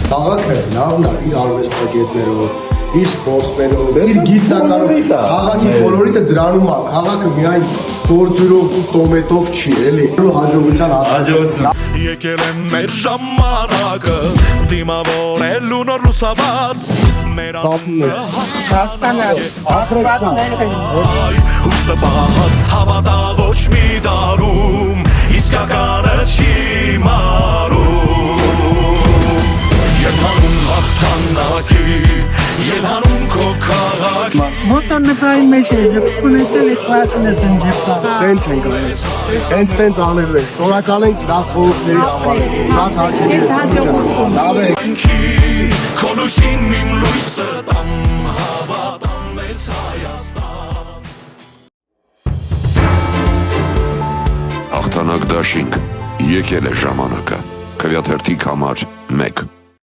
Քաղաքը լավն է իր արվեստագետներով, իր սպորտսմենով, իր գիտնականով, քաղաքի կոլորիտը դրանում է, քաղաքը միայն գործերով ու տոմետով չի, էլի, հաջողության Հաջողություն։ Եկել են մեր ժամանակը, դիմավորելու նոր լուսաբաց, մեր անունը հուսը բաց, հավատա ոչ մի դարում, իսկականը չի մարում, երհանում հաղթանակի, երհանում քո քաղաքի Մոտոննկայի մեջ է, ունեցել եք պարատինես են ջեպտա։ Տենց ենք այլ, տենց անելու ենք, տորակալ ենք լավ խորհուրդների համար, շատ հաճելի է, լավ է։ Քո լույսին իմ լույսը տամ, հավատամ մեզ Հայաստան։ Հաղթանակ դաշինք, եկել է ժամանակը, Քվեաթերթիկ համար 1